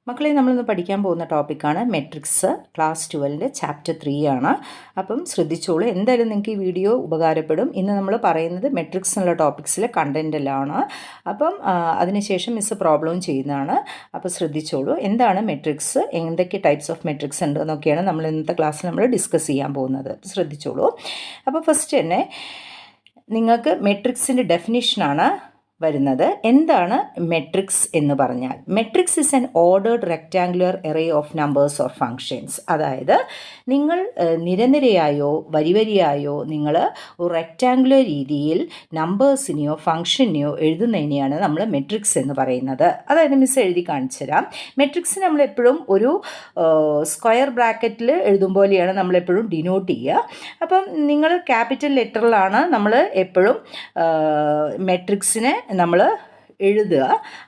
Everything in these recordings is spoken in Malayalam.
മക്കളെ നമ്മളിന്ന് പഠിക്കാൻ പോകുന്ന ടോപ്പിക്കാണ് മെട്രിക്സ് ക്ലാസ് 12 ചാപ്റ്റർ 3 ആണ്. അപ്പം ശ്രദ്ധിച്ചോളൂ, എന്തായാലും നിങ്ങൾക്ക് ഈ വീഡിയോ ഉപകാരപ്പെടും. ഇന്ന് നമ്മൾ പറയുന്നത് മെട്രിക്സ് എന്നുള്ള ടോപ്പിക്സിലെ കണ്ടൻറ്റിലാണ്. അപ്പം അതിനുശേഷം മിസ് പ്രോബ്ലം ചെയ്യുന്നതാണ്. അപ്പോൾ ശ്രദ്ധിച്ചോളൂ, എന്താണ് മെട്രിക്സ്, എന്തൊക്കെ ടൈപ്സ് ഓഫ് മെട്രിക്സ് ഉണ്ട് എന്നൊക്കെയാണ് നമ്മൾ ഇന്നത്തെ ക്ലാസ്സിൽ നമ്മൾ ഡിസ്കസ് ചെയ്യാൻ പോകുന്നത്. ശ്രദ്ധിച്ചോളൂ. അപ്പോൾ ഫസ്റ്റ് തന്നെ നിങ്ങൾക്ക് മെട്രിക്സിൻ്റെ ഡെഫിനിഷനാണ് വരുന്നത്. എന്താണ് മെട്രിക്സ് എന്ന് പറഞ്ഞാൽ? Matrix is an ordered rectangular array of numbers or functions. അതായത് നിങ്ങൾ നിരനിരയായോ വരിവരിയായോ നിങ്ങൾ ഒരു റെക്റ്റാങ്കുലർ രീതിയിൽ നമ്പേഴ്സിനെയോ ഫങ്ഷനെയോ എഴുതുന്നതിനെയാണ് നമ്മൾ മെട്രിക്സ് എന്ന് പറയുന്നത്. അതായത് മിസ് എഴുതി കാണിച്ചു തരാം. മെട്രിക്സ് നമ്മളെപ്പോഴും ഒരു സ്ക്വയർ ബ്രാക്കറ്റിൽ എഴുതും പോലെയാണ് നമ്മളെപ്പോഴും ഡിനോട്ട് ചെയ്യുക. അപ്പം നിങ്ങൾ ക്യാപിറ്റൽ ലെറ്ററിലാണ് നമ്മൾ എപ്പോഴും മെട്രിക്സിനെ നമ്മൾ എഴുതുക.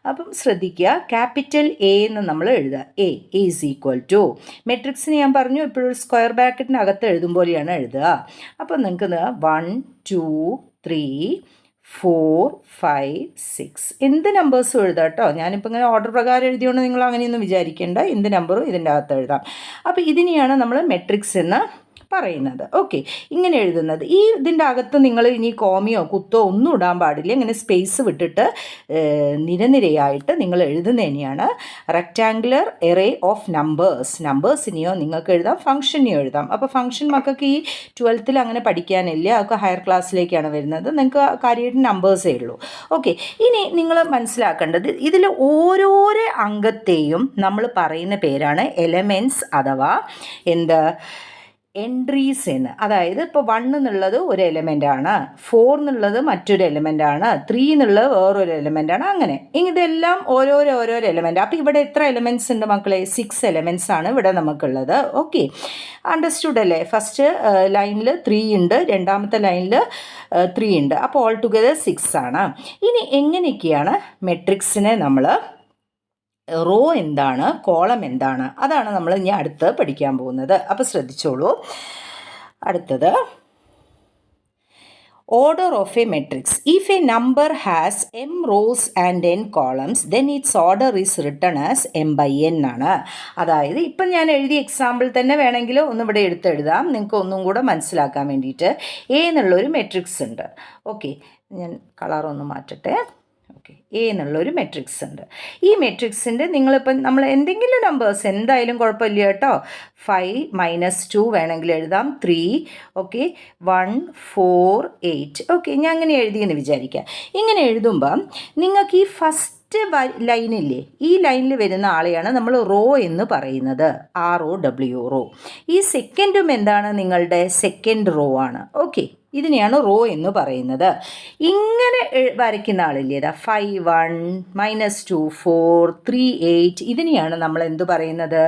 അപ്പം ശ്രദ്ധിക്കുക, ക്യാപിറ്റൽ എ എന്ന് നമ്മൾ എഴുതുക. എ ഈസ് ഈക്വൽ ടു മെട്രിക്സിന് ഞാൻ പറഞ്ഞു എപ്പോഴും സ്ക്വയർ ബ്രാക്കറ്റിനകത്ത് എഴുതും പോലെയാണ് എഴുതുക. അപ്പം നിങ്ങൾക്ക് 1 2 3 4 5 6 എന്ത് നമ്പേഴ്സും എഴുതാം കേട്ടോ. ഞാനിപ്പോൾ ഇങ്ങനെ ഓർഡർ പ്രകാരം എഴുതിയോണ്ട് നിങ്ങൾ അങ്ങനെയൊന്നും വിചാരിക്കേണ്ട. എന്ത് നമ്പറും ഇതിൻ്റെ അകത്ത് എഴുതാം. അപ്പോൾ ഇതിനെയാണ് നമ്മൾ മെട്രിക്സ് എന്ന് പറയുന്നത്. ഓക്കെ, ഇങ്ങനെ എഴുതുന്നത്. ഈ ഇതിൻ്റെ അകത്ത് നിങ്ങൾ ഇനി കോമിയോ കുത്തോ ഒന്നും ഇടാൻ പാടില്ല. ഇങ്ങനെ സ്പേസ് വിട്ടിട്ട് നിരനിരയായിട്ട് നിങ്ങൾ എഴുതുന്നതിനെയാണ് റെക്റ്റാങ്കുലർ എറേ ഓഫ് നമ്പേഴ്സിനെയോ നിങ്ങൾക്ക് എഴുതാം, ഫംഗ്ഷനെയോ എഴുതാം. അപ്പോൾ ഫംഗ്ഷൻ മക്കൾക്ക് ഈ 12th അങ്ങനെ പഠിക്കാനില്ല, അതൊക്കെ ഹയർ ക്ലാസ്സിലേക്കാണ് വരുന്നത്. നിങ്ങൾക്ക് കാര്യമായിട്ട് നമ്പേഴ്സേ ഉള്ളൂ. ഓക്കെ, ഇനി നിങ്ങൾ മനസ്സിലാക്കേണ്ടത് ഇതിൽ ഓരോരോ അംഗത്തെയും നമ്മൾ പറയുന്ന പേരാണ് എലമെൻറ്റ്സ് അഥവാ എൻട്രീസ് എന്ന്. അതായത് ഇപ്പോൾ 1 എന്നുള്ളത് ഒരു എലമെൻ്റാണ്, 4 എന്നുള്ളത് മറ്റൊരു എലമെൻ്റാണ്, 3 എന്നുള്ളത് വേറൊരു എലമെൻ്റാണ്. അങ്ങനെ ഇതെല്ലാം ഓരോരോ എലമെൻ്റ്. അപ്പോൾ ഇവിടെ എത്ര എലമെൻറ്റ്സ് ഉണ്ട് മക്കളെ? 6 എലമെൻറ്റ്സ് ആണ് ഇവിടെ നമുക്കുള്ളത്. ഓക്കെ, അണ്ടർസ്റ്റുഡ് അല്ലേ? ഫസ്റ്റ് ലൈനിൽ 3 ഉണ്ട്, രണ്ടാമത്തെ ലൈനിൽ 3 ഉണ്ട്. അപ്പോൾ ഓൾ ടുഗദർ 6 ആണ്. ഇനി എങ്ങനെയൊക്കെയാണ് മെട്രിക്സിനെ നമ്മൾ റോ എന്താണ്, കോളം എന്താണ്, അതാണ് നമ്മൾ ഇനി അടുത്ത് പഠിക്കാൻ പോകുന്നത്. അപ്പോൾ ശ്രദ്ധിച്ചോളൂ. അടുത്തത് order of a matrix. If a number has m rows and n columns, then its order is written as m by n ആണ്. അതായത് ഇപ്പം ഞാൻ എഴുതിയ എക്സാമ്പിൾ തന്നെ വേണമെങ്കിൽ ഒന്ന് ഇവിടെ എടുത്തെഴുതാം, നിങ്ങൾക്ക് ഒന്നും കൂടെ മനസ്സിലാക്കാൻ വേണ്ടിയിട്ട്. എ എന്നുള്ളൊരു മെട്രിക്സ് ഉണ്ട്. ഓക്കെ, ഞാൻ കളറൊന്ന് മാറ്റട്ടെ. ഓക്കെ, എ എന്നുള്ളൊരു മെട്രിക്സ് ഉണ്ട്. ഈ മെട്രിക്സിൻ്റെ നിങ്ങളിപ്പം നമ്മൾ എന്തെങ്കിലും നമ്പേഴ്സ് എന്തായാലും കുഴപ്പമില്ല കേട്ടോ. 5 - 2 വേണമെങ്കിൽ എഴുതാം, 3, ഓക്കെ, 1 4 8. ഓക്കെ, ഞാൻ അങ്ങനെ എഴുതിയെന്ന് വിചാരിക്കാം. ഇങ്ങനെ എഴുതുമ്പം നിങ്ങൾക്ക് ഈ ഫസ്റ്റ് ലൈനില്ലേ, ഈ ലൈനിൽ വരുന്ന ആളെയാണ് നമ്മൾ റോ എന്ന് പറയുന്നത്. ROW row. ഈ സെക്കൻഡും എന്താണ്? നിങ്ങളുടെ സെക്കൻഡ് റോ ആണ്. ഓക്കെ, ഇതിനെയാണ് റോ എന്ന് പറയുന്നത്. ഇങ്ങനെ വരയ്ക്കുന്ന ആളില്ലേ, 5 1 -2 4 3 8, ഇതിനെയാണ് നമ്മൾ എന്ത് പറയുന്നത്?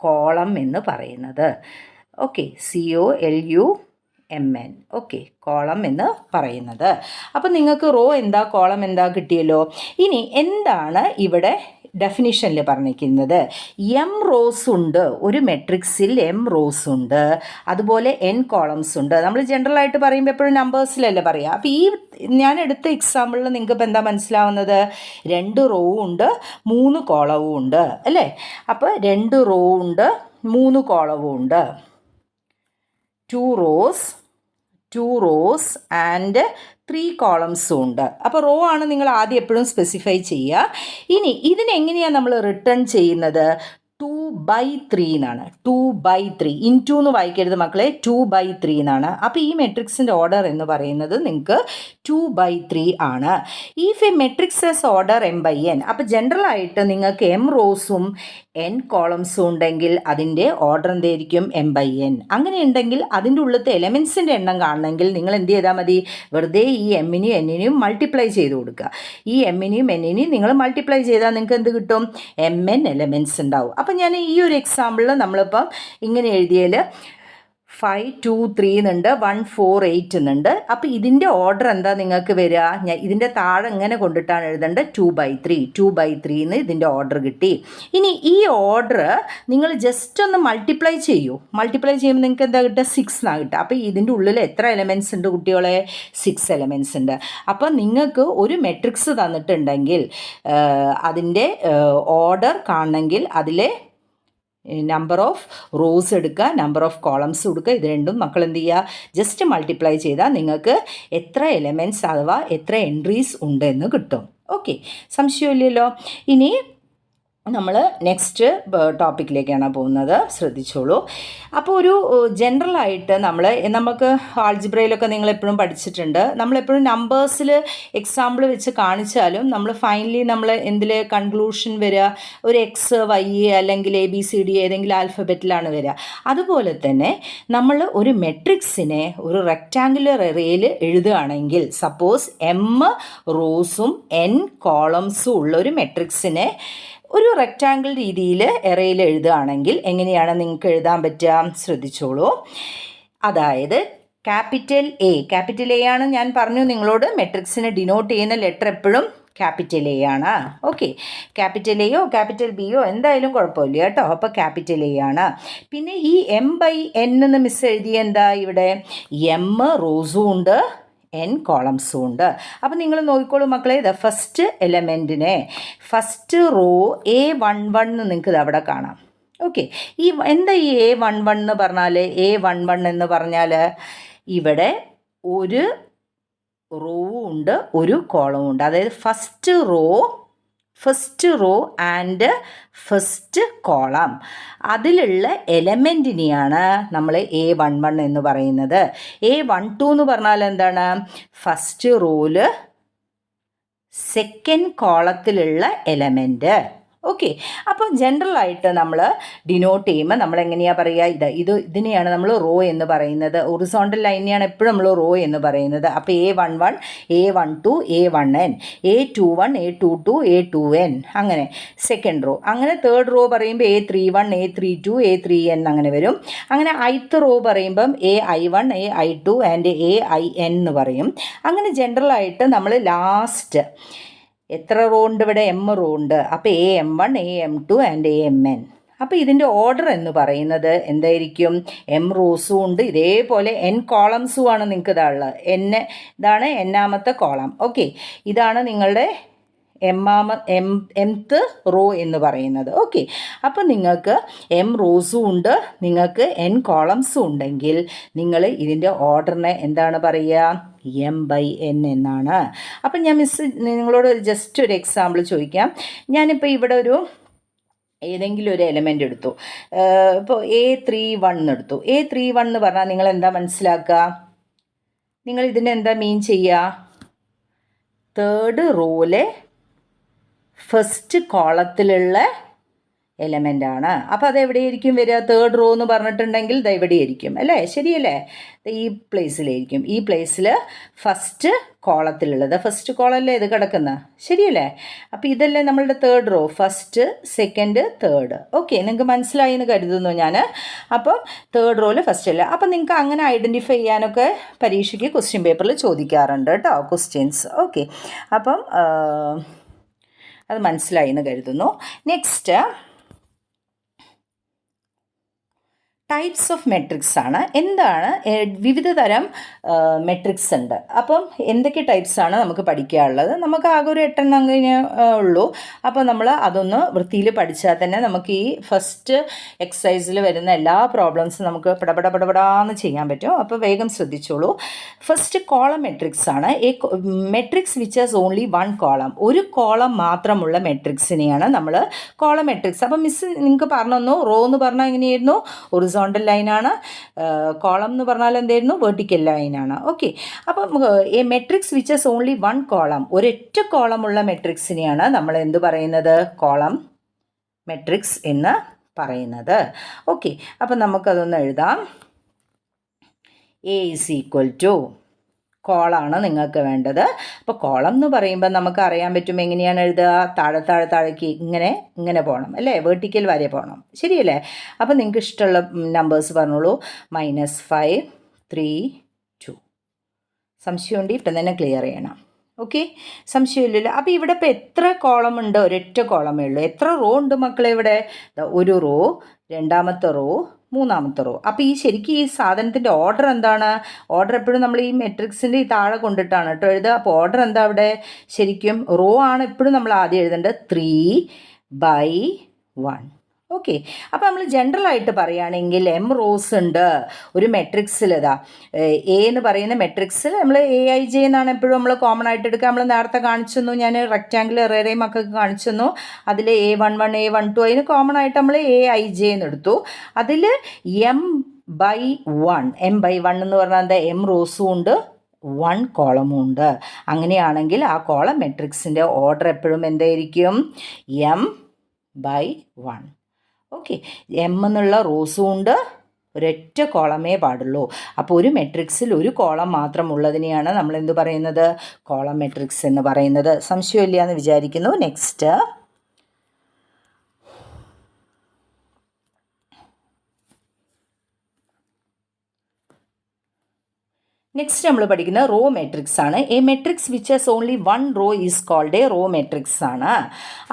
കോളം എന്ന് പറയുന്നത്. Okay, COLUMN. ഓക്കെ, കോളം എന്ന് പറയുന്നത്. അപ്പം നിങ്ങൾക്ക് റോ എന്താ കോളം എന്താ കിട്ടിയല്ലോ. ഇനി എന്താണ് ഇവിടെ ഡെഫിനിഷനിൽ പറഞ്ഞിരിക്കുന്നത്? എം റോസ് ഉണ്ട്, ഒരു മെട്രിക്സിൽ എം റോസ് ഉണ്ട്, അതുപോലെ n കോളംസ് ഉണ്ട്. നമ്മൾ ജനറലായിട്ട് പറയുമ്പോൾ എപ്പോഴും നമ്പേഴ്സിലല്ലേ പറയുക. അപ്പോൾ ഈ ഞാൻ എടുത്ത എക്സാമ്പിളിൽ നിങ്ങൾക്ക് ഇപ്പം എന്താ മനസ്സിലാവുന്നത്? 2 റോവും ഉണ്ട്, 3 കോളവും ഉണ്ട് അല്ലേ. അപ്പോൾ 2 റോ ഉണ്ട്, 3 കോളവും ഉണ്ട്. 2 റോസ് ആൻഡ് 3 കോളംസും ഉണ്ട്. അപ്പോൾ റോ ആണ് നിങ്ങൾ ആദ്യം എപ്പോഴും സ്പെസിഫൈ ചെയ്യുക. ഇനി ഇതിനെങ്ങനെയാണ് നമ്മൾ റിട്ടേൺ ചെയ്യുന്നത്? 2/3 എന്നാണ്. 2/3 ഇൻറ്റു എന്ന് വായിക്കരുത് മക്കളെ, 2/3 എന്നാണ്. അപ്പോൾ ഈ മെട്രിക്സിൻ്റെ ഓർഡർ എന്ന് പറയുന്നത് നിങ്ങൾക്ക് 2/3 ആണ്. If A matrix S order m by n, അപ്പോൾ ജനറലായിട്ട് നിങ്ങൾക്ക് m റോസും n കോളംസും ഉണ്ടെങ്കിൽ അതിൻ്റെ ഓർഡർ എന്തായിരിക്കും? m by n. അങ്ങനെ ഉണ്ടെങ്കിൽ അതിൻ്റെ ഉള്ളിലത്തെ എലമെൻസിൻ്റെ എണ്ണം കാണണമെങ്കിൽ നിങ്ങൾ എന്ത് ചെയ്താൽ മതി? വെറുതെ ഈ എമ്മിനെയും എന്നിനെയും മൾട്ടിപ്ലൈ ചെയ്ത് കൊടുക്കുക. ഈ എമ്മിനെയും എന്നിനെയും നിങ്ങൾ മൾട്ടിപ്ലൈ ചെയ്താൽ നിങ്ങൾക്ക് എന്ത് കിട്ടും? mn എലമെൻറ്റ്സ് ഉണ്ടാവും. അപ്പം ഞാൻ ഈ ഒരു എക്സാമ്പിളിൽ നമ്മളിപ്പം ഇങ്ങനെ എഴുതിയാൽ 5 2 3 എന്നുണ്ട്, 1 4 8 എന്നുണ്ട്. അപ്പോൾ ഇതിൻ്റെ ഓർഡർ എന്താ നിങ്ങൾക്ക് വരിക? ഞാൻ ഇതിൻ്റെ താഴെ ഇങ്ങനെ കൊണ്ടിട്ടാണ് എഴുതേണ്ടത് 2/3 എന്ന് ഇതിൻ്റെ ഓർഡർ കിട്ടി. ഇനി ഈ ഓർഡർ നിങ്ങൾ ജസ്റ്റ് ഒന്ന് മൾട്ടിപ്ലൈ ചെയ്യൂ. മൾട്ടിപ്ലൈ ചെയ്യുമ്പോൾ നിങ്ങൾക്ക് എന്താ കിട്ടുക? 6 എന്നാണ് കിട്ടുക. അപ്പോൾ ഇതിൻ്റെ ഉള്ളിൽ എത്ര എലമെൻറ്റ്സ് ഉണ്ട് കുട്ടികളെ? 6 എലമെൻറ്റ്സ് ഉണ്ട്. അപ്പോൾ നിങ്ങൾക്ക് ഒരു മെട്രിക്സ് തന്നിട്ടുണ്ടെങ്കിൽ അതിൻ്റെ ഓർഡർ കാണണമെങ്കിൽ അതിലെ നമ്പർ ഓഫ് റോസ് എടുക്കുക, നമ്പർ ഓഫ് കോളംസ് കൊടുക്കുക. ഇത് രണ്ടും മക്കൾ എന്ത് ചെയ്യുക? ജസ്റ്റ് മൾട്ടിപ്ലൈ ചെയ്താൽ നിങ്ങൾക്ക് എത്ര എലമെൻറ്റ്സ് അഥവാ എത്ര എൻട്രീസ് ഉണ്ടെന്ന് കിട്ടും. ഓക്കെ, സംശയമില്ലല്ലോ. ഇനി നമ്മൾ നെക്സ്റ്റ് ടോപ്പിക്കിലേക്കാണ് പോകുന്നത്. ശ്രദ്ധിച്ചോളൂ. അപ്പോൾ ഒരു ജനറലായിട്ട് നമുക്ക് ആൾജിബ്രയിലൊക്കെ നിങ്ങളെപ്പോഴും പഠിച്ചിട്ടുണ്ട്. നമ്മളെപ്പോഴും നമ്പേഴ്സിൽ എക്സാമ്പിൾ വെച്ച് കാണിച്ചാലും നമ്മൾ ഫൈനലി നമ്മൾ എന്തിൽ കൺക്ലൂഷൻ വരിക? ഒരു എക്സ് വൈ അല്ലെങ്കിൽ ABCD ഏതെങ്കിലും ആൽഫബറ്റിലാണ് വരിക. അതുപോലെ തന്നെ നമ്മൾ ഒരു മെട്രിക്സിനെ ഒരു റെക്റ്റാങ്കുലർ എറേയിൽ എഴുതുകയാണെങ്കിൽ, സപ്പോസ് M റോസും N കോളംസും ഉള്ള ഒരു മെട്രിക്സിനെ ഒരു റെക്റ്റാങ്കിൾ രീതിയിൽ എറയിൽ എഴുതുകയാണെങ്കിൽ എങ്ങനെയാണ് നിങ്ങൾക്ക് എഴുതാൻ പറ്റുക? ശ്രദ്ധിച്ചോളൂ. അതായത് ക്യാപിറ്റൽ A ആണ് ഞാൻ പറഞ്ഞു നിങ്ങളോട്. മെട്രിക്സിനെ ഡിനോട്ട് ചെയ്യുന്ന ലെറ്റർ എപ്പോഴും ക്യാപിറ്റൽ A ആണ്. ഓക്കെ, ക്യാപിറ്റൽ Aയോ ക്യാപിറ്റൽ Bയോ എന്തായാലും കുഴപ്പമില്ല കേട്ടോ. അപ്പോൾ ക്യാപിറ്റൽ A ആണ്. പിന്നെ ഈ M/N എന്ന് മിസ് എഴുതിയ എന്താ? ഇവിടെ M റോസും ഉണ്ട്, N കോളംസും ഉണ്ട്. അപ്പോൾ നിങ്ങൾ നോക്കിക്കോളൂ മക്കളെ. ഇത് ഫസ്റ്റ് എലമെൻറ്റിനെ ഫസ്റ്റ് റോ A11 എന്ന് നിങ്ങൾക്ക് ഇത് അവിടെ കാണാം. ഓക്കെ, എന്താ ഈ A11 എന്ന് പറഞ്ഞാൽ? A11 എന്ന് പറഞ്ഞാൽ ഇവിടെ ഒരു റോ ഉണ്ട്, ഒരു കോളവും ഉണ്ട്. അതായത് first row and first column, അതിലുള്ള എലമെൻറ്റിനെയാണ് നമ്മൾ A11 എന്ന് പറയുന്നത്. A12 എന്ന് പറഞ്ഞാൽ എന്താണ്? ഫസ്റ്റ് റോയിൽ സെക്കൻഡ് കോളത്തിലുള്ള എലമെൻറ്റ്. ഓക്കെ, അപ്പോൾ ജനറലായിട്ട് നമ്മൾ ഡിനോട്ട് ചെയ്യുമ്പോൾ നമ്മൾ എങ്ങനെയാണ് പറയുക? ഇതിനെയാണ് നമ്മൾ റോ എന്ന് പറയുന്നത്. ഒറിസോണ്ടൽ ലൈനെയാണ് എപ്പോഴും നമ്മൾ റോ എന്ന് പറയുന്നത്. അപ്പോൾ A11 A12 A1n A21 A22 A2n അങ്ങനെ സെക്കൻഡ് റോ. അങ്ങനെ തേർഡ് റോ പറയുമ്പോൾ A31 A32 A3n അങ്ങനെ വരും. അങ്ങനെ ith റോ പറയുമ്പം AI1 AI2 ആൻഡ് AIn എന്ന് പറയും. അങ്ങനെ ജനറലായിട്ട് നമ്മൾ ലാസ്റ്റ് എത്ര റോ ഉണ്ട്? ഇവിടെ M റോ ഉണ്ട്. അപ്പോൾ AM1 AM2 ആൻഡ് AMn. അപ്പോൾ ഇതിൻ്റെ ഓർഡർ എന്ന് പറയുന്നത് എന്തായിരിക്കും? M റോസും ഉണ്ട്, ഇതേപോലെ N കോളംസുമാണ് നിങ്ങൾക്ക് ഇതാണുള്ളത്. ഇതാണ് n-ാമത്തെ കോളം. ഓക്കെ, ഇതാണ് നിങ്ങളുടെ mth റോ എന്ന് പറയുന്നത്. ഓക്കെ, അപ്പോൾ നിങ്ങൾക്ക് M റോസും ഉണ്ട്, നിങ്ങൾക്ക് N കോളംസും ഉണ്ടെങ്കിൽ നിങ്ങൾ ഇതിൻ്റെ ഓർഡറിനെ എന്താണ് പറയുക? M/N എന്നാണ്. അപ്പം ഞാൻ നിങ്ങളോട് ജസ്റ്റ് ഒരു എക്സാമ്പിൾ ചോദിക്കാം. ഞാനിപ്പോൾ ഇവിടെ ഏതെങ്കിലും ഒരു എലമെൻ്റ് എടുത്തു. ഇപ്പോൾ A31 എടുത്തു. A31 എന്ന് പറഞ്ഞാൽ നിങ്ങൾ എന്താ മനസ്സിലാക്കുക? നിങ്ങൾ ഇതിനെ എന്താ മീൻ ചെയ്യുക? തേർഡ് റോയിലെ ഫസ്റ്റ് കോളത്തിലുള്ള എലമെൻ്റാണ്. അപ്പോൾ അതെവിടെയായിരിക്കും വരിക? തേർഡ് റോ എന്ന് പറഞ്ഞിട്ടുണ്ടെങ്കിൽ ഇത് എവിടെയായിരിക്കും അല്ലേ? ശരിയല്ലേ? ഈ പ്ലേസിലായിരിക്കും. ഈ പ്ലേസിൽ ഫസ്റ്റ് കോളത്തിലുള്ളത്. ഫസ്റ്റ് കോളല്ലേ ഇത് കിടക്കുന്നത്? ശരിയല്ലേ? അപ്പോൾ ഇതല്ലേ നമ്മളുടെ third row. First second third. Okay, നിങ്ങൾക്ക് മനസ്സിലായി എന്ന് കരുതുന്നു ഞാൻ. അപ്പം തേർഡ് റോയിൽ ഫസ്റ്റ് അല്ല. അപ്പം നിങ്ങൾക്ക് അങ്ങനെ ഐഡൻറ്റിഫൈ ചെയ്യാനൊക്കെ പരീക്ഷയ്ക്ക് ക്വസ്റ്റ്യൻ പേപ്പറിൽ ചോദിക്കാറുണ്ട് കേട്ടോ, ക്വസ്റ്റ്യൻസ്. ഓക്കെ, അപ്പം അത് മനസ്സിലായി എന്ന് കരുതുന്നു. നെക്സ്റ്റ് ടൈപ്സ് ഓഫ് മെട്രിക്സ് ആണ്. എന്താണ്? വിവിധ തരം മെട്രിക്സ് ഉണ്ട്. അപ്പം എന്തൊക്കെ ടൈപ്സാണ് നമുക്ക് പഠിക്കാനുള്ളത്? നമുക്ക് ആകെ ഒരു 8 എണ്ണം കഴിഞ്ഞേ ഉള്ളൂ. അപ്പോൾ നമ്മൾ അതൊന്ന് വൃത്തിയിൽ പഠിച്ചാൽ തന്നെ നമുക്ക് ഈ ഫസ്റ്റ് എക്സസൈസിൽ വരുന്ന എല്ലാ പ്രോബ്ലംസും നമുക്ക് പടപടാന്ന് ചെയ്യാൻ പറ്റും. അപ്പോൾ വേഗം ശ്രദ്ധിച്ചോളൂ. ഫസ്റ്റ് കോളം മെട്രിക്സ് ആണ്. Matrix which has only 1 column. ഒരു കോളം മാത്രമുള്ള മെട്രിക്സിനെയാണ് നമ്മൾ കോളം മെട്രിക്സ്. അപ്പം മിസ് നിങ്ങൾക്ക് പറഞ്ഞു റോ എന്ന് പറഞ്ഞാൽ എങ്ങനെയായിരുന്നു? ഹൊറിസോണ്ടൽ ലൈനാണ്. കോളം എന്ന് പറഞ്ഞാൽ എന്തായിരുന്നു? വെർട്ടിക്കൽ ലൈനാണ്. ഓക്കെ, അപ്പം A matrix which has only 1 column, ഒരൊറ്റ കോളമുള്ള മെട്രിക്സിനെയാണ് നമ്മൾ എന്ത് പറയുന്നത്? കോളം മെട്രിക്സ് എന്ന് പറയുന്നത്. ഓക്കെ, അപ്പം നമുക്കതൊന്ന് എഴുതാം. A is equal to കോളാണ് നിങ്ങൾക്ക് വേണ്ടത്. അപ്പോൾ കോളം എന്ന് പറയുമ്പോൾ നമുക്ക് അറിയാൻ പറ്റും എങ്ങനെയാണ് എഴുതുക, താഴേക്ക് ഇങ്ങനെ പോകണം അല്ലേ, വെർട്ടിക്കൽ വരെ പോകണം, ശരിയല്ലേ? അപ്പോൾ നിങ്ങൾക്ക് ഇഷ്ടമുള്ള നമ്പേഴ്സ് പറഞ്ഞോളൂ. -5, 3, 2. സംശയമുണ്ട്, ഇപ്പം തന്നെ ക്ലിയർ ചെയ്യണം. ഓക്കെ, സംശയമില്ലല്ലോ. അപ്പോൾ ഇവിടെ ഇപ്പോൾ എത്ര കോളം ഉണ്ട്? ഒരൊറ്റ കോളമേ ഉള്ളൂ. എത്ര റോ ഉണ്ട് മക്കളെ ഇവിടെ? ഒരു റോ, രണ്ടാമത്തെ റോ, മൂന്നാമത്തെ റോ. അപ്പോൾ ശരിക്കും ഈ സാധനത്തിൻ്റെ ഓർഡർ എന്താണ്? ഓർഡർ എപ്പോഴും നമ്മൾ ഈ മെട്രിക്സിൻ്റെ ഈ താഴെ കൊണ്ടിട്ടാണ് കേട്ടോ എഴുതുക. അപ്പോൾ ഓർഡർ എന്താ അവിടെ? ശരിക്കും റോ ആണ് എപ്പോഴും നമ്മൾ ആദ്യം എഴുതേണ്ടത്, 3/1. ഓക്കെ, അപ്പോൾ നമ്മൾ ജനറലായിട്ട് പറയുകയാണെങ്കിൽ എം റോസ് ഉണ്ട് ഒരു മെട്രിക്സിൽ. എ എന്ന് പറയുന്ന മെട്രിക്സിൽ നമ്മൾ AIJ എന്നാണ് എപ്പോഴും നമ്മൾ കോമൺ ആയിട്ട് എടുക്കുക. നമ്മൾ നേരത്തെ കാണിച്ചു, ഞാൻ റെക്റ്റാങ്കിൾ എറേറേ മക്കൾക്ക് കാണിച്ചു. അതിൽ A11, A12 അതിന് കോമൺ ആയിട്ട് നമ്മൾ AIJ എന്ന് എടുത്തു. അതിൽ M/1 എന്ന് പറഞ്ഞാൽ എന്താ? എം റോസും ഉണ്ട്, 1 കോളമും ഉണ്ട്. അങ്ങനെയാണെങ്കിൽ ആ കോളം മെട്രിക്സിൻ്റെ ഓർഡർ എപ്പോഴും എന്തായിരിക്കും? M/1. ഓക്കെ, എം എന്നുള്ള റോസും ഉണ്ട്, ഒരൊറ്റ കോളമേ പാടുള്ളൂ. അപ്പോൾ ഒരു മെട്രിക്സിൽ ഒരു കോളം മാത്രം ഉള്ളതിനെയാണ് നമ്മൾ എന്ത് പറയുന്നത്? കോളം മെട്രിക്സ് എന്ന് പറയുന്നത്. സംശയമില്ല എന്ന് വിചാരിക്കുന്നു. നെക്സ്റ്റ്, നമ്മൾ പഠിക്കുന്ന റോ മെട്രിക്സ് ആണ്. A matrix which has only 1 row is called a row matrix ആണ്.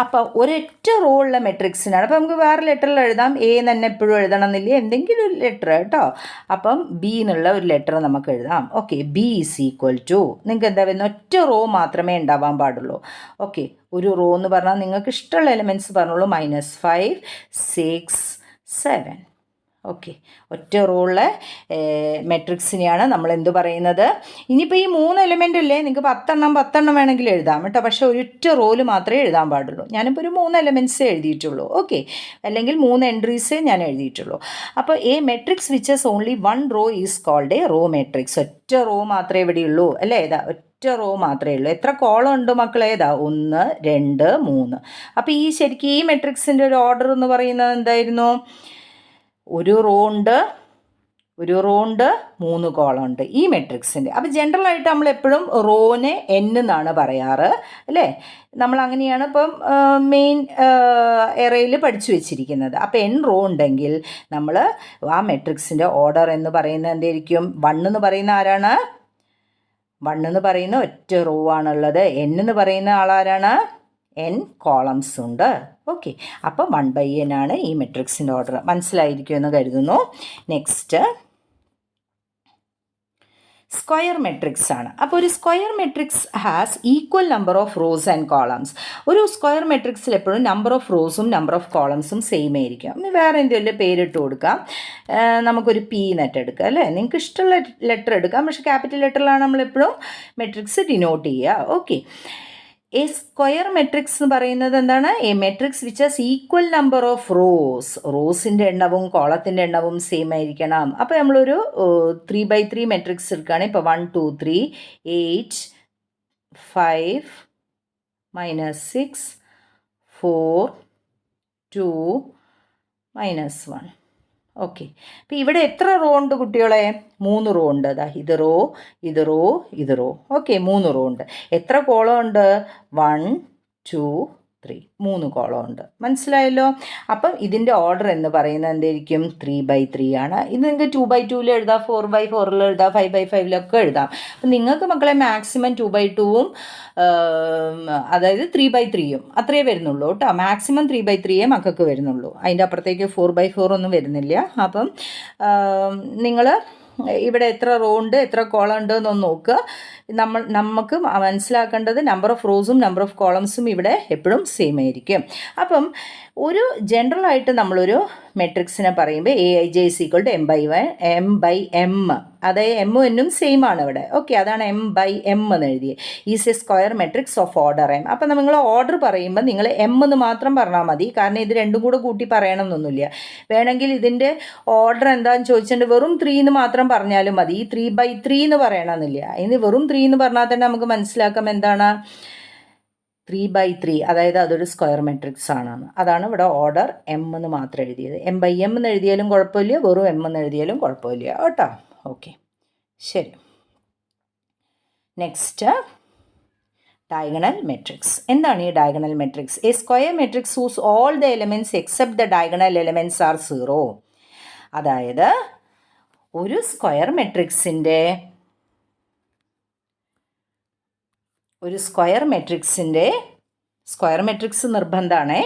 അപ്പോൾ ഒരൊറ്റ റോ ഉള്ള മെട്രിക്സിനാണ്. അപ്പോൾ നമുക്ക് വേറെ ലെറ്ററിൽ എഴുതാം. എ തന്നെ എപ്പോഴും എഴുതണം എന്നില്ല, എന്തെങ്കിലും ഒരു ലെറ്റർ കേട്ടോ. അപ്പം ബി എന്നുള്ള ഒരു ലെറ്റർ നമുക്ക് എഴുതാം. Okay, B is equal to, നിങ്ങൾക്ക് എന്താ വരുന്നത്? ഒറ്റ റോ മാത്രമേ ഉണ്ടാവാൻ പാടുള്ളൂ. ഓക്കെ, ഒരു റോ എന്ന് പറഞ്ഞാൽ നിങ്ങൾക്ക് ഇഷ്ടമുള്ള എലിമെൻറ്റ്സ് പറഞ്ഞോളൂ. -5, 6, 7. ഓക്കെ, ഒറ്റ റോയുള്ള മെട്രിക്സിനെയാണ് നമ്മൾ എന്ത് പറയുന്നത്? ഇനിയിപ്പോൾ ഈ 3 എലിമെൻ്റ് അല്ലേ, നിങ്ങൾക്ക് 10 വേണമെങ്കിൽ എഴുതാം കേട്ടോ. പക്ഷേ ഒരൊറ്റ റോയിൽ മാത്രമേ എഴുതാൻ പാടുള്ളൂ. ഞാനിപ്പോൾ ഒരു 3 എലിമെൻറ്റ്സേ എഴുതിയിട്ടുള്ളൂ. ഓക്കെ, അല്ലെങ്കിൽ 3 എൻട്രീസേ ഞാൻ എഴുതിയിട്ടുള്ളൂ. അപ്പോൾ a matrix which has only 1 row is called a row matrix. ഒറ്റ റോ മാത്രമേ ഇവിടെയുള്ളൂ അല്ലേ? ഒറ്റ റോ മാത്രമേ ഉള്ളൂ. എത്ര കോളം ഉണ്ട് മക്കളെ? 1, 2, 3. അപ്പോൾ ശരിക്കും ഈ മെട്രിക്സിൻ്റെ ഒരു ഓർഡർ എന്ന് പറയുന്നത് എന്തായിരുന്നു? ഒരു റോ ഉണ്ട്, 3 കോളം ഉണ്ട് ഈ മെട്രിക്സിൻ്റെ. അപ്പോൾ ജനറലായിട്ട് നമ്മൾ എപ്പോഴും റോനെ N എന്നാണ് പറയാറ് അല്ലേ? നമ്മൾ അങ്ങനെയാണ് ഇപ്പം മെയിൻ എറയിൽ പഠിച്ചു വെച്ചിരിക്കുന്നത്. അപ്പോൾ N റോ ഉണ്ടെങ്കിൽ നമ്മൾ ആ മെട്രിക്സിൻ്റെ ഓർഡർ എന്ന് പറയുന്നത് എന്തായിരിക്കും? 1 എന്ന് പറയുന്ന ആരാണ്? 1 എന്ന് പറയുന്ന ഒറ്റ റോ ആണുള്ളത്. N എന്ന് പറയുന്ന ആളാരാണ്? N കോളംസ് ഉണ്ട്. ഓക്കെ, അപ്പോൾ 1/n ആണ് ഈ മെട്രിക്സിൻ്റെ ഓർഡർ. മനസ്സിലായിരിക്കുമെന്ന് കരുതുന്നു. നെക്സ്റ്റ്, സ്ക്വയർ മെട്രിക്സ് ആണ്. അപ്പോൾ ഒരു square matrix has equal number of rows and columns. ഒരു സ്ക്വയർ മെട്രിക്സിൽ എപ്പോഴും നമ്പർ ഓഫ് റോസും നമ്പർ ഓഫ് കോളംസും സെയിം ആയിരിക്കും. വേറെ എന്തെങ്കിലും പേരിട്ട് കൊടുക്കാം. നമുക്കൊരു P നെറ്റ് എടുക്കാം അല്ലേ? നിങ്ങൾക്ക് ഇഷ്ടമുള്ള ലെറ്റർ എടുക്കാം, പക്ഷേ ക്യാപിറ്റൽ ലെറ്ററിലാണ് നമ്മളെപ്പോഴും മെട്രിക്സ് ഡിനോട്ട് ചെയ്യുക. ഓക്കെ, എ സ്ക്വയർ മെട്രിക്സ് എന്ന് പറയുന്നത് എന്താണ്? A matrix which has equal number of റോസിൻ്റെ എണ്ണവും കോളത്തിൻ്റെ എണ്ണവും സെയിം ആയിരിക്കണം. അപ്പോൾ നമ്മളൊരു 3/3 മെട്രിക്സ് എടുക്കുകയാണെങ്കിൽ ഇപ്പോൾ 1, 2, 3, 8, 5, -6, 4, 2, -1. ഓക്കെ, അപ്പോൾ ഇവിടെ എത്ര റോ ഉണ്ട് കുട്ടികളെ? 3 റോ ഉണ്ട്. ഇത് റോ, ഇത് റോ, ഇത് റോ. ഓക്കെ, 3 റോ ഉണ്ട്. എത്ര കോളം ഉണ്ട്? 1, 2, 3. 3 കോളം ഉണ്ട്. മനസ്സിലായല്ലോ? അപ്പം ഇതിൻ്റെ ഓർഡർ എന്ന് പറയുന്നത് എന്തായിരിക്കും? 3/3 ആണ്. ഇത് നിങ്ങൾക്ക് 2/2 എഴുതാം, 4/4 എഴുതാം, 5/5 എഴുതാം. അപ്പം നിങ്ങൾക്ക് മക്കളെ മാക്സിമം 2/2 അതായത് 3/3 അത്രയേ വരുന്നുള്ളൂ കേട്ടോ. മാക്സിമം 3/3 മക്കൾക്ക് വരുന്നുള്ളൂ. അതിൻ്റെ അപ്പുറത്തേക്ക് 4/4 ഒന്നും വരുന്നില്ല. അപ്പം നിങ്ങൾ ഇവിടെ എത്ര റോ ഉണ്ട്, എത്ര കോളം ഉണ്ട് എന്നൊന്ന് നോക്കുക. നമുക്ക് മനസ്സിലാക്കേണ്ടത് നമ്പർ ഓഫ് റോസും നമ്പർ ഓഫ് കോളംസും ഇവിടെ എപ്പോഴും സെയിം ആയിരിക്കും. അപ്പം ഒരു ജനറലായിട്ട് നമ്മളൊരു മെട്രിക്സിനെ പറയുമ്പോൾ AIJ = M/M. അതായത് എമ്മും എന്നും സെയിം ആണ് ഇവിടെ. ഓക്കെ, അതാണ് M/M എന്ന് എഴുതിയത്. Is A square matrix of order M. അപ്പം നിങ്ങൾ ഓർഡർ പറയുമ്പോൾ നിങ്ങൾ M എന്ന് മാത്രം പറഞ്ഞാൽ മതി. കാരണം ഇത് രണ്ടും കൂടെ കൂട്ടി പറയണമെന്നൊന്നുമില്ല. വേണമെങ്കിൽ ഇതിൻ്റെ ഓർഡർ എന്താണെന്ന് ചോദിച്ചിട്ട് വെറും 3 എന്ന് മാത്രം പറഞ്ഞാലും മതി. ഈ 3/3 എന്ന് പറയണമെന്നില്ല. ഇനി വെറും 3 എന്ന് പറഞ്ഞാൽ തന്നെ നമുക്ക് മനസ്സിലാക്കാം എന്താണ് 3/3, അതായത് അതൊരു സ്ക്വയർ മെട്രിക്സ് ആണെന്ന്. അതാണ് ഇവിടെ ഓർഡർ M എന്ന് മാത്രം എഴുതിയത്. M/M എന്ന് എഴുതിയാലും കുഴപ്പമില്ല, വെറും M എന്ന് എഴുതിയാലും കുഴപ്പമില്ല കേട്ടോ. ഓക്കെ, ശരി. Next diagonal matrix. എന്താണ് ഈ diagonal matrix? A square matrix whose all the elements except the diagonal elements are zero. അതായത് ഒരു സ്ക്വയർ മെട്രിക്സിൻ്റെ സ്ക്വയർ മെട്രിക്സ് നിർബന്ധമാണ്,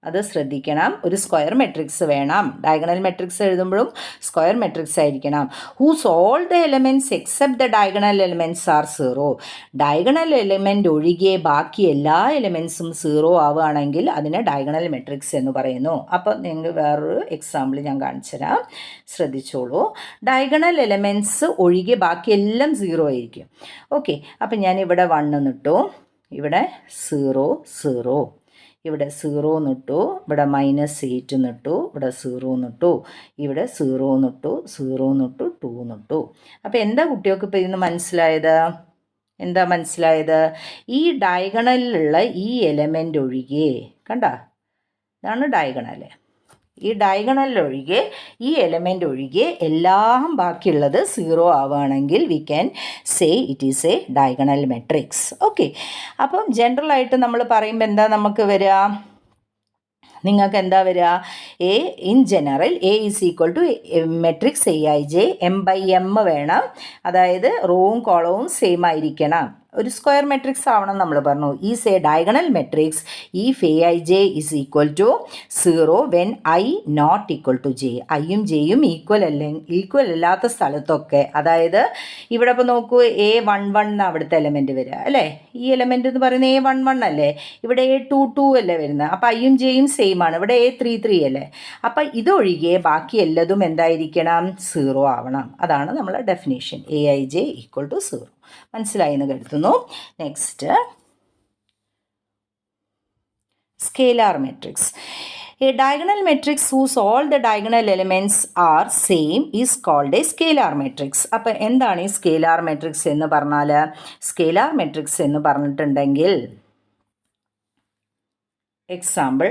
അത് ശ്രദ്ധിക്കണം. ഒരു സ്ക്വയർ മെട്രിക്സ് വേണം. ഡയഗണൽ മെട്രിക്സ് എഴുതുമ്പോഴും സ്ക്വയർ മെട്രിക്സ് ആയിരിക്കണം. Whose all the elements except the diagonal elements are zero. Diagonal element ഒഴികെ ബാക്കി എല്ലാ എലമെൻറ്റ്സും സീറോ ആവുകയാണെങ്കിൽ അതിനെ ഡയഗണൽ മെട്രിക്സ് എന്ന് പറയുന്നു. അപ്പം നിങ്ങൾക്ക് വേറൊരു എക്സാമ്പിൾ ഞാൻ കാണിച്ചുതരാം, ശ്രദ്ധിച്ചോളൂ. ഡയഗണൽ എലമെൻറ്റ്സ് ഒഴികെ ബാക്കി എല്ലാം സീറോ ആയിരിക്കും. ഓക്കെ, അപ്പം ഞാൻ ഇവിടെ 1 നിട്ടു, ഇവിടെ 0 0, ഇവിടെ 0 നിട്ടു, ഇവിടെ -8 നിട്ടു, ഇവിടെ 0 നിട്ടു, ഇവിടെ 0 നിട്ടു, 0 നിട്ടു, 2 നിട്ടു. അപ്പോൾ എന്താ കുട്ടികൾക്ക് ഇപ്പോൾ ഇതിന് മനസ്സിലായത്? ഈ ഡയഗണലിലുള്ള ഈ എലമെൻ്റ് ഒഴികെ, കണ്ട, ഇതാണ് ഡയഗണൽ. ഈ ഡയഗണലിലൊഴികെ ഈ എലമെൻ്റ് ഒഴികെ എല്ലാം ബാക്കിയുള്ളത് സീറോ ആവുകയാണെങ്കിൽ we can say it is a diagonal matrix. Okay, അപ്പം ജനറലായിട്ട് നമ്മൾ പറയുമ്പോൾ എന്താ നമുക്ക് വരിക? നിങ്ങൾക്ക് എന്താ വരിക? In general A is equal to matrix AIJ m/m വേണം. അതായത് റോവും കോളവും സെയിം ആയിരിക്കണം. ഒരു സ്ക്വയർ മെട്രിക്സ് ആവണം നമ്മൾ പറഞ്ഞു. Is a diagonal matrix if AIJ is equal to 0 when I not equal to J. ഐയും ജെയും ഈക്വൽ അല്ലാത്ത സ്ഥലത്തൊക്കെ, അതായത് ഇവിടെ ഇപ്പോൾ നോക്കൂ, A11 അവിടുത്തെ എലമെൻറ്റ് വരിക അല്ലേ? ഈ എലമെൻറ്റ് എന്ന് പറയുന്നത് A11 അല്ലേ? ഇവിടെ A22 അല്ലേ വരുന്നത്? അപ്പോൾ ഐയും ജെയും സെയിം ആണ്. ഇവിടെ A33 അല്ലേ? അപ്പം ഇതൊഴികെ ബാക്കി എല്ലാതും എന്തായിരിക്കണം? 0 ആവണം. അതാണ് നമ്മളെ ഡെഫിനേഷൻ. AIJ equal to 0. മനസ്സിലായി എന്ന് കരുതുന്നു. Next, scalar matrix. A diagonal matrix whose all the diagonal elements are same is called a scalar matrix. അപ്പോൾ എന്താണ് ഈ സ്കേലാർ മെട്രിക്സ് എന്ന് പറഞ്ഞാൽ? സ്കേലാർ മെട്രിക്സ് എന്ന് പറഞ്ഞിട്ടുണ്ടെങ്കിൽ എക്സാമ്പിൾ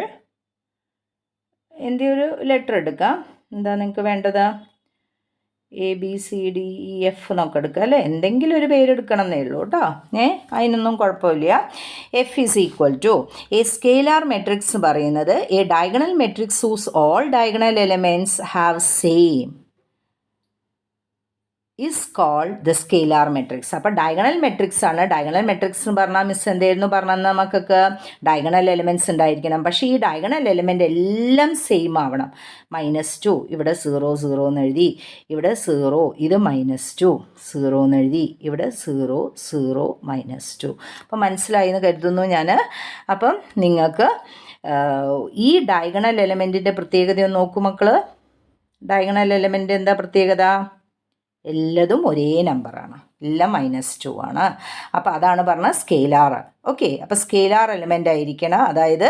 എൻ്റെ ഒരു ലെറ്റർ എടുക്കാം. എന്താ നിങ്ങൾക്ക് വേണ്ടത്? ABCDEF എന്നൊക്കെ എടുക്കുക അല്ലേ? എന്തെങ്കിലും ഒരു പേരെടുക്കണം എന്നേ ഉള്ളൂ കേട്ടോ. അതിനൊന്നും കുഴപ്പമില്ല. F is equal to a scalar matrix പറയുന്നത് a diagonal matrix whose all diagonal elements have same is called the scalar matrix. അപ്പോൾ ഡയഗണൽ മെട്രിക്സ് ആണ്. ഡയഗണൽ മെട്രിക്സ് എന്ന് പറഞ്ഞാൽ മിസ് എന്തായിരുന്നു പറഞ്ഞാൽ നമുക്കൊക്കെ ഡയഗണൽ എലമെൻറ്റ്സ് ഉണ്ടായിരിക്കണം. പക്ഷേ ഈ ഡയഗണൽ എലമെൻ്റ് എല്ലാം സെയിം ആവണം. -2 ഇവിടെ 0 0 എന്ന് എഴുതി, ഇവിടെ 0, ഇത് -2 0 എന്ന് എഴുതി, ഇവിടെ 0 0 -2. അപ്പോൾ മനസ്സിലായി എന്ന് കരുതുന്നു ഞാൻ. അപ്പം നിങ്ങൾക്ക് ഈ ഡയഗണൽ എലമെൻറ്റിൻ്റെ പ്രത്യേകതയൊന്ന് നോക്കൂ മക്കൾ. ഡയഗണൽ എലമെൻ്റ് എന്താ പ്രത്യേകത? എല്ലതും ഒരേ നമ്പറാണ്, എല്ലാം -2 ആണ്. അപ്പോൾ അതാണ് പറഞ്ഞത് സ്കേലാർ. ഓക്കെ, അപ്പോൾ സ്കേലാർ എലമെൻ്റ് ആയിരിക്കണം, അതായത്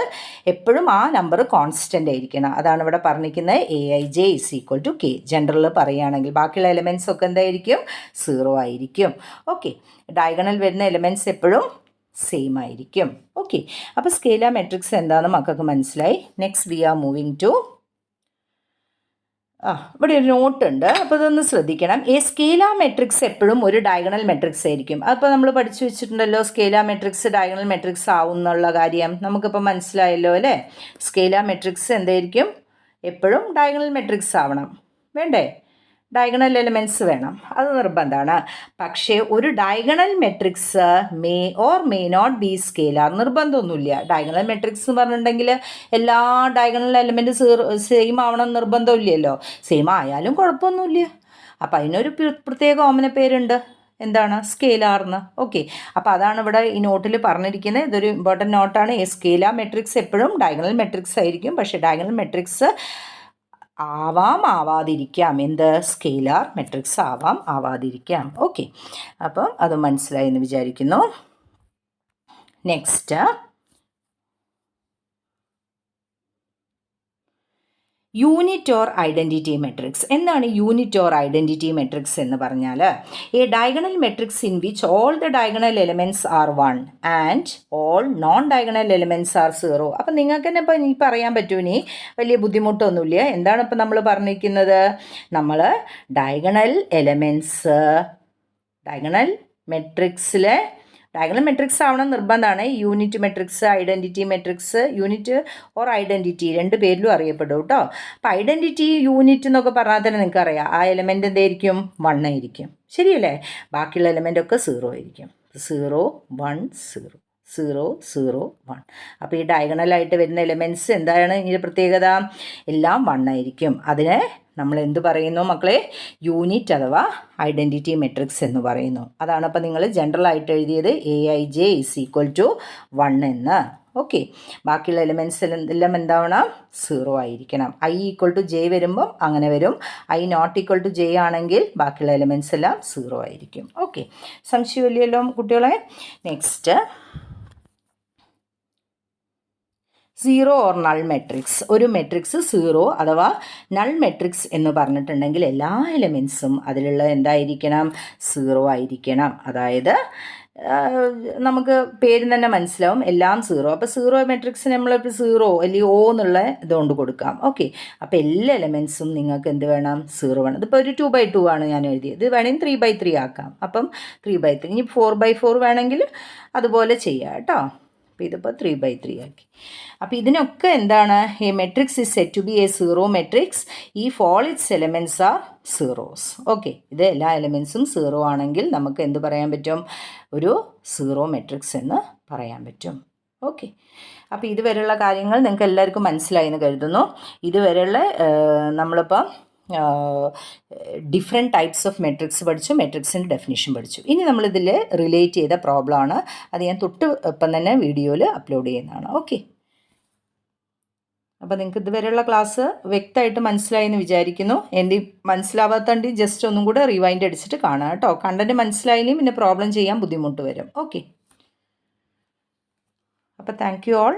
എപ്പോഴും ആ നമ്പർ കോൺസ്റ്റൻ്റ് ആയിരിക്കണം. അതാണ് ഇവിടെ പറഞ്ഞിരിക്കുന്നത് AIJ is equal to K. General പറയുകയാണെങ്കിൽ ബാക്കിയുള്ള എലമെൻറ്റ്സ് ഒക്കെ എന്തായിരിക്കും? 0 ആയിരിക്കും. ഓക്കെ, ഡയഗണൽ വരുന്ന എലമെൻറ്റ്സ് എപ്പോഴും സെയിം ആയിരിക്കും. ഓക്കെ, അപ്പോൾ സ്കേലാർ മെട്രിക്സ് എന്താണെന്ന് മക്കൾക്ക് മനസ്സിലായി. Next we are moving to ഇവിടെ ഒരു നോട്ട് ഉണ്ട്, അപ്പോൾ ഇതൊന്ന് ശ്രദ്ധിക്കണം. എ സ്കേലാർ മെട്രിക്സ് എപ്പോഴും ഒരു ഡയഗണൽ മെട്രിക്സ് ആയിരിക്കും. അപ്പോൾ നമ്മൾ പഠിച്ചു വെച്ചിട്ടുണ്ടല്ലോ സ്കേലാർ മെട്രിക്സ് ഡയഗണൽ മെട്രിക്സ് ആവും എന്നുള്ള കാര്യം നമുക്കിപ്പോൾ മനസ്സിലായല്ലോ അല്ലേ? സ്കേലാർ മെട്രിക്സ് എന്തായിരിക്കും? എപ്പോഴും ഡയഗണൽ മെട്രിക്സ് ആവണം, വേണ്ടേ? ഡയഗണൽ എലമെൻറ്റ്സ് വേണം, അത് നിർബന്ധമാണ്. പക്ഷേ ഒരു diagonal matrix may or may not be scalar, നിർബന്ധമൊന്നുമില്ല. ഡയഗണൽ മെട്രിക്സ് എന്ന് പറഞ്ഞിട്ടുണ്ടെങ്കിൽ എല്ലാ ഡയഗണൽ എലമെൻറ്റ് സെയിം ആവണം നിർബന്ധമില്ലല്ലോ. സെയിം ആയാലും കുഴപ്പമൊന്നുമില്ല. അപ്പോൾ അതിനൊരു പ്രത്യേക ഓമന പേരുണ്ട്, എന്താണ്? സ്കേലാർന്ന്. ഓക്കെ, അപ്പോൾ അതാണ് ഇവിടെ ഈ നോട്ടിൽ പറഞ്ഞിരിക്കുന്നത്. ഇതൊരു ഇമ്പോർട്ടൻറ്റ് നോട്ടാണ്. ഈ സ്കേലാർ മെട്രിക്സ് എപ്പോഴും ഡയഗണൽ മെട്രിക്സ് ആയിരിക്കും, പക്ഷേ ഡയഗണൽ മെട്രിക്സ് ആവാം ആവാതിരിക്കാം. എന്ത്? സ്കേലാർ മെട്രിക്സ് ആവാം ആവാതിരിക്കാം. ഓക്കെ, അപ്പം അത് മനസ്സിലായി എന്ന് വിചാരിക്കുന്നു. Next, unit or identity matrix. എന്താണ് യൂണിറ്റ് ഓർ ഐഡൻറ്റിറ്റി മെട്രിക്സ് എന്ന് പറഞ്ഞാൽ? A diagonal matrix in which all the diagonal elements R 1 and all non diagonal elements R 0. അപ്പം നിങ്ങൾക്ക് തന്നെ ഇപ്പം ഇനി പറയാൻ പറ്റുമോ? ഇനി വലിയ ബുദ്ധിമുട്ടൊന്നുമില്ല. എന്താണ് ഇപ്പം നമ്മൾ പറഞ്ഞിരിക്കുന്നത്? നമ്മൾ ഡയഗണൽ മെട്രിക്സിലെ ഡയഗണൽ മെട്രിക്സ് ആവണം നിർബന്ധമാണ്. Unit matrix, identity matrix, unit or identity രണ്ട് പേരിലും അറിയപ്പെടും കേട്ടോ. അപ്പോൾ ഐഡൻറ്റിറ്റി യൂണിറ്റ് എന്നൊക്കെ പറഞ്ഞാൽ തന്നെ നിങ്ങൾക്ക് അറിയാം ആ എലമെൻ്റ് എന്തായിരിക്കും 1 ആയിരിക്കും. ശരിയല്ലേ? ബാക്കിയുള്ള എലമെൻ്റൊക്കെ 0 ആയിരിക്കും. 0 1 0 0 0 1. അപ്പോൾ ഈ ഡയഗണലായിട്ട് വരുന്ന എലമെൻറ്റ്സ് എന്താണ് ഇതിൻ്റെ പ്രത്യേകത? എല്ലാം 1 ആയിരിക്കും. അതിനെ നമ്മൾ എന്ത് പറയുന്നു മക്കളെ? യൂണിറ്റ് അഥവാ ഐഡൻറ്റിറ്റി മെട്രിക്സ് എന്ന് പറയുന്നു. അതാണ് അപ്പോൾ നിങ്ങൾ ജനറലായിട്ട് എഴുതിയത് AIJ = 1 എന്ന്. ഓക്കെ. ബാക്കിയുള്ള എലിമെൻറ്റ്സ് എല്ലാം എന്താവണം? 0 ആയിരിക്കണം. I = J വരുമ്പം അങ്ങനെ വരും. I ≠ J ആണെങ്കിൽ ബാക്കിയുള്ള എലിമെൻറ്റ്സ് എല്ലാം 0 ആയിരിക്കും. ഓക്കെ, സംശയമില്ലല്ലോ കുട്ടികളെ? Next, 0 or null matrix. ഒരു മെട്രിക്സ് 0 അഥവാ നൾ മെട്രിക്സ് എന്ന് പറഞ്ഞിട്ടുണ്ടെങ്കിൽ എല്ലാ എലിമെൻറ്റ്സും അതിലുള്ള എന്തായിരിക്കണം? 0 ആയിരിക്കണം. അതായത് നമുക്ക് പേര് തന്നെ മനസ്സിലാവും എല്ലാം 0. അപ്പോൾ 0 മെട്രിക്സ് നമ്മളിപ്പോൾ 0 അല്ലെങ്കിൽ O എന്നുള്ള ഇതുകൊണ്ട് കൊടുക്കാം. ഓക്കെ, അപ്പോൾ എല്ലാ എലിമെൻറ്റ്സും നിങ്ങൾക്ക് എന്ത് വേണം? 0 വേണം. ഇതിപ്പോൾ ഒരു 2/2 ആണ് ഞാൻ എഴുതിയത്. ഇത് വേണമെങ്കിൽ 3/3 ആക്കാം. അപ്പം 3/3. ഇനി 4/4 വേണമെങ്കിൽ അതുപോലെ ചെയ്യാം കേട്ടോ. അപ്പോൾ ഇതിപ്പോൾ 3/3 ആക്കി. അപ്പോൾ ഇതിനൊക്കെ എന്താണ്? ഈ matrix is set to be a 0 matrix if all its elements are zeros. ഓക്കെ, ഇത് എല്ലാ എലമെൻറ്റ്സും 0 ആണെങ്കിൽ നമുക്ക് എന്ത് പറയാൻ പറ്റും? ഒരു 0 മെട്രിക്സ് എന്ന് പറയാൻ പറ്റും. ഓക്കെ, അപ്പോൾ ഇതുവരെയുള്ള കാര്യങ്ങൾ നിങ്ങൾക്ക് എല്ലാവർക്കും മനസ്സിലായി എന്ന് കരുതുന്നു. ഇതുവരെയുള്ള നമ്മളിപ്പം ഡിഫറെൻറ്റ് ടൈപ്സ് ഓഫ് മെട്രിക്സ് പഠിച്ചു, മെട്രിക്സിൻ്റെ ഡെഫിനിഷൻ പഠിച്ചു. ഇനി നമ്മളിതിൽ റിലേറ്റ് ചെയ്ത പ്രോബ്ലമാണ്. അത് ഞാൻ തൊട്ട് ഇപ്പം തന്നെ വീഡിയോയിൽ അപ്ലോഡ് ചെയ്യുന്നതാണ്. ഓക്കെ, അപ്പോൾ നിങ്ങൾക്ക് ഇതുവരെയുള്ള ക്ലാസ് വ്യക്തമായിട്ട് മനസ്സിലായി എന്ന് വിചാരിക്കുന്നു. എൻ്റെ മനസ്സിലാവാത്തണ്ട് ജസ്റ്റ് ഒന്നും കൂടെ റിവൈൻഡ് അടിച്ചിട്ട് കാണാം കേട്ടോ. കണ്ടൻറ്റ് മനസ്സിലായില്ലെങ്കിൽ പിന്നെ പ്രോബ്ലം ചെയ്യാൻ ബുദ്ധിമുട്ട് വരും. ഓക്കെ, അപ്പോൾ താങ്ക് യു ഓൾ.